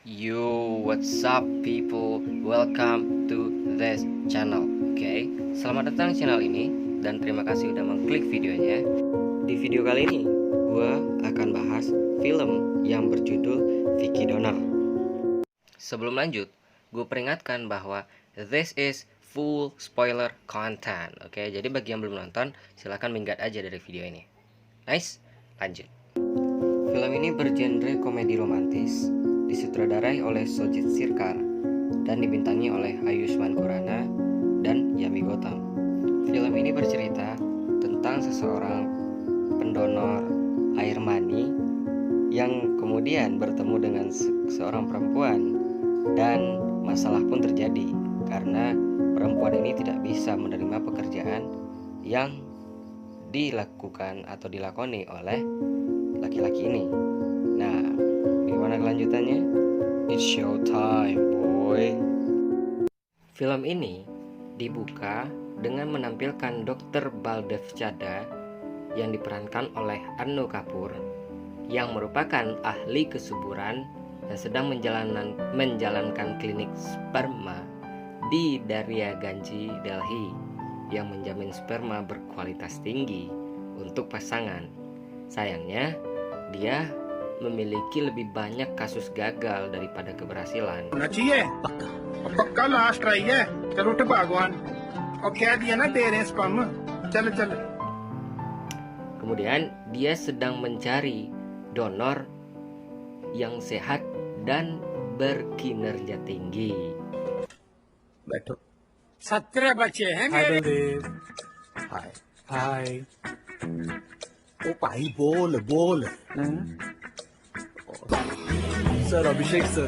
Yo, what's up people? Welcome to this channel. Oke, selamat datang di channel ini dan terima kasih udah mengklik videonya. Di video kali ini, gue akan bahas film yang berjudul Vicky Donor. Sebelum lanjut, gue peringatkan bahwa this is full spoiler content. Oke, jadi bagi yang belum nonton, silahkan minggat aja dari video ini. Nice, lanjut. Film ini bergenre komedi romantis, disutradarai oleh Sojit Sircar dan dibintangi oleh Ayushmann Khurrana dan Yami Gautam. Film ini bercerita tentang seseorang pendonor air mani yang kemudian bertemu dengan seorang perempuan dan masalah pun terjadi karena perempuan ini tidak bisa menerima pekerjaan yang dilakukan atau dilakoni oleh laki-laki ini. Nah, gimana kelanjutannya? It's show time, boy. Film ini dibuka dengan menampilkan Dr. Baldev Chadha yang diperankan oleh Anno Kapoor yang merupakan ahli kesuburan yang sedang menjalankan klinik sperma di Daryaganj, Delhi yang menjamin sperma berkualitas tinggi untuk pasangan. Sayangnya, dia memiliki lebih banyak kasus gagal daripada keberhasilan. पक्का last try है चलो उठ भगवान और कह दिया ना दे रहे हैं स्पम चल चल. Kemudian dia sedang mencari donor yang sehat dan berkinerja tinggi. बैठो 17 बच्चे हैं हाय मेरे। बलदेव हाय हाय ओ भाई बोल बोल सर अभिषेक सर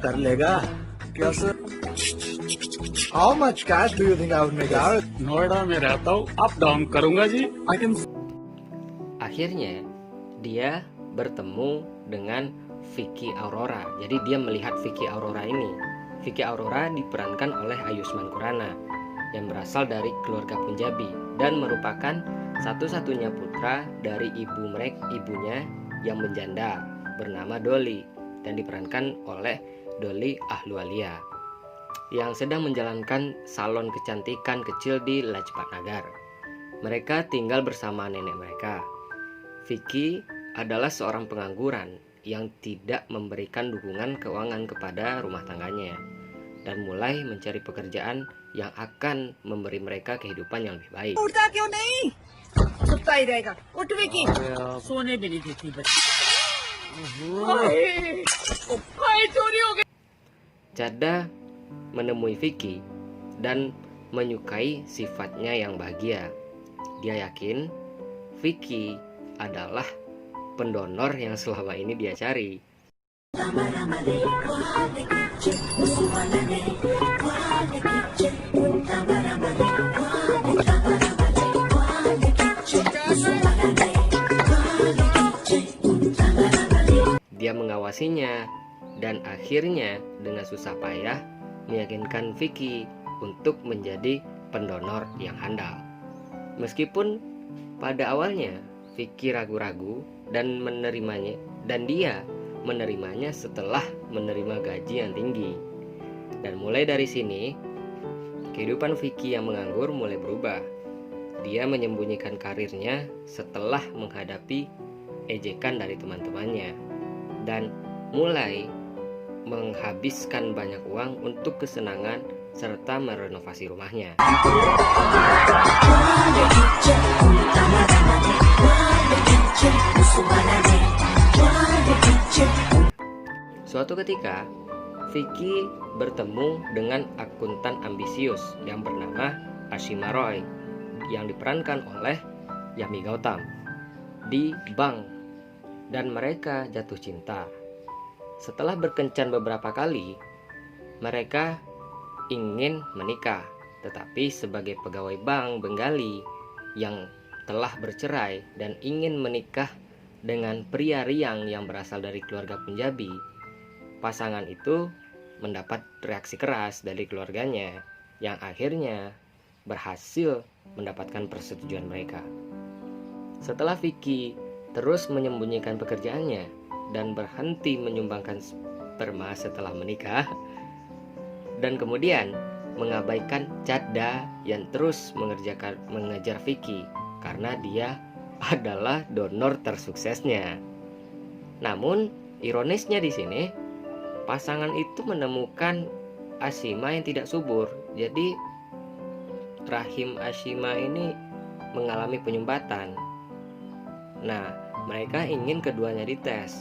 कर लेगा क्या sir how much cash do you think I would make out Noida में रहता हूँ, अप डाउन करूंगा जी। I can Akhirnya dia bertemu dengan Vicky Aurora. Jadi dia melihat Vicky Aurora ini. Vicky Aurora diperankan oleh Ayushmann Khurrana yang berasal dari keluarga Punjabi dan merupakan satu-satunya putra dari ibunya yang menjanda bernama Dolly dan diperankan oleh Dolly Ahluwalia yang sedang menjalankan salon kecantikan kecil di Lajpat Nagar. Mereka tinggal bersama nenek mereka. Vicky adalah seorang pengangguran yang tidak memberikan dukungan keuangan kepada rumah tangganya dan mulai mencari pekerjaan yang akan memberi mereka kehidupan yang lebih baik. उठता क्यों नहीं? सुता ही रहेगा। उठ विकी। सोने भी नहीं देती बच्चे। हाय चोरी हो गई। Chadha menemui Vicky dan menyukai sifatnya yang bahagia. Dia yakin Vicky adalah pendonor yang selama ini dia cari. Dia mengawasinya dan akhirnya dengan susah payah meyakinkan Vicky untuk menjadi pendonor yang handal. Meskipun pada awalnya Vicky ragu-ragu dan dia menerimanya setelah menerima gaji yang tinggi. Dan mulai dari sini kehidupan Vicky yang menganggur mulai berubah. Dia menyembunyikan karirnya setelah menghadapi ejekan dari teman-temannya dan mulai menghabiskan banyak uang untuk kesenangan serta merenovasi rumahnya. Suatu ketika, Vicky bertemu dengan akuntan ambisius yang bernama Ashima Roy yang diperankan oleh Yami Gautam di bank dan mereka jatuh cinta. Setelah berkencan beberapa kali, mereka ingin menikah, tetapi sebagai pegawai bank Bengali yang telah bercerai dan ingin menikah dengan pria riang yang berasal dari keluarga Punjabi, pasangan itu mendapat reaksi keras dari keluarganya yang akhirnya berhasil mendapatkan persetujuan mereka. Setelah Vicky terus menyembunyikan pekerjaannya dan berhenti menyumbangkan sperma setelah menikah, dan kemudian mengabaikan Chadda yang terus mengejar Vicky karena dia adalah donor tersuksesnya. Namun ironisnya di sini, pasangan itu menemukan Ashima yang tidak subur. Jadi rahim Ashima ini mengalami penyumbatan. Nah, mereka ingin keduanya dites,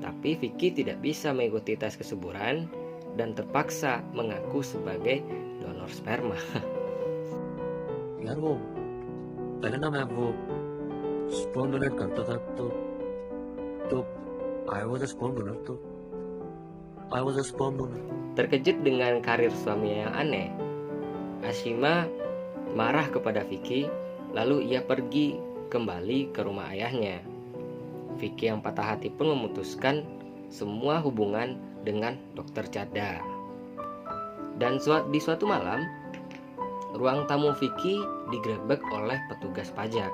tapi Vicky tidak bisa mengikuti tes kesuburan dan terpaksa mengaku sebagai donor sperma. यार वो पहले ना मैं वो sperm donate करता था तो I was a sperm donor I was a sperm donor. Terkejut dengan karir suaminya yang aneh, Ashima marah kepada Vicky, lalu ia pergi kembali ke rumah ayahnya. Vicky yang patah hati pun memutuskan semua hubungan dengan Dr. Chadda. Dan di suatu malam, ruang tamu Vicky digerebek oleh petugas pajak.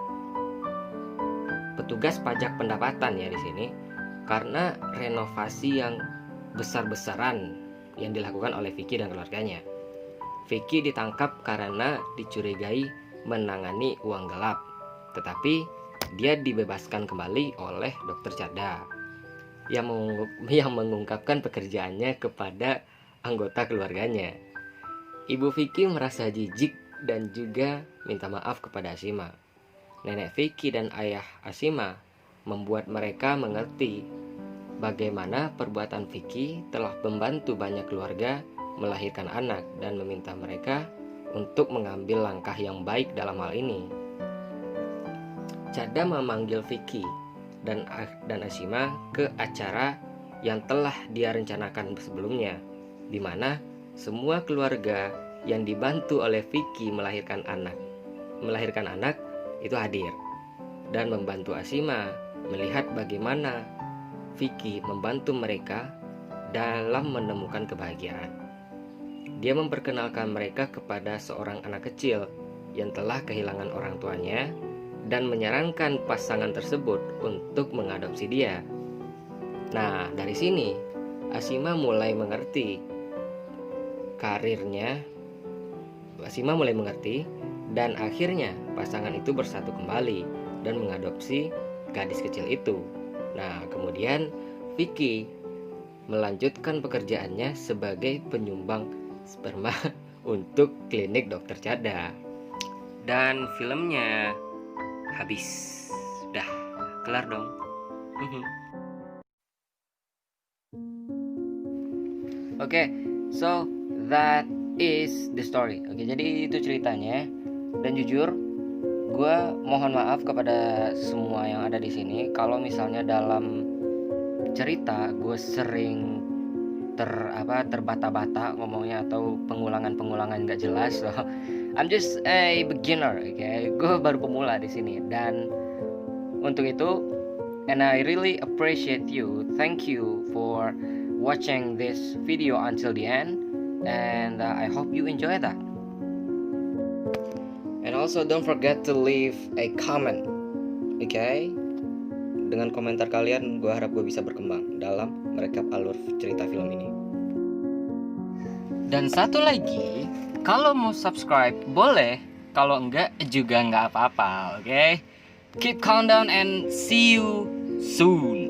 Petugas pajak pendapatan ya di sini, karena renovasi yang besar-besaran yang dilakukan oleh Vicky dan keluarganya. Vicky ditangkap karena dicurigai menangani uang gelap, tetapi dia dibebaskan kembali oleh Dr. Chadda yang mengungkapkan pekerjaannya kepada anggota keluarganya. Ibu Vicky merasa jijik dan juga minta maaf kepada Ashima. Nenek Vicky dan ayah Ashima membuat mereka mengerti bagaimana perbuatan Vicky telah membantu banyak keluarga melahirkan anak dan meminta mereka untuk mengambil langkah yang baik dalam hal ini. Chadda memanggil Vicky dan Ashima ke acara yang telah dia rencanakan sebelumnya, di mana semua keluarga yang dibantu oleh Vicky melahirkan anak itu hadir dan membantu Ashima melihat bagaimana Vicky membantu mereka dalam menemukan kebahagiaan. Dia memperkenalkan mereka kepada seorang anak kecil yang telah kehilangan orang tuanya dan menyarankan pasangan tersebut untuk mengadopsi dia. Nah, dari sini Ashima mulai mengerti karirnya. Ashima mulai mengerti dan akhirnya pasangan itu bersatu kembali dan mengadopsi gadis kecil itu. Nah, kemudian Vicky melanjutkan pekerjaannya sebagai penyumbang sperma untuk klinik Dr. Chadda. Dan filmnya habis. Dah, kelar dong. Oke, so that is the story. Oke, jadi itu ceritanya. Dan jujur, gue mohon maaf kepada semua yang ada di sini kalau misalnya dalam cerita gue sering terbata-bata ngomongnya atau pengulangan gak jelas. So, I'm just a beginner, okay? Gue baru pemula di sini. Dan untuk itu, and I really appreciate you. Thank you for watching this video until the end, and I hope you enjoy that. And also don't forget to leave a comment, okay? Dengan komentar kalian, gue harap gue bisa berkembang dalam merekap alur cerita film ini. Dan satu lagi, kalau mau subscribe boleh, kalau enggak juga enggak apa-apa, okay? Keep countdown and see you soon.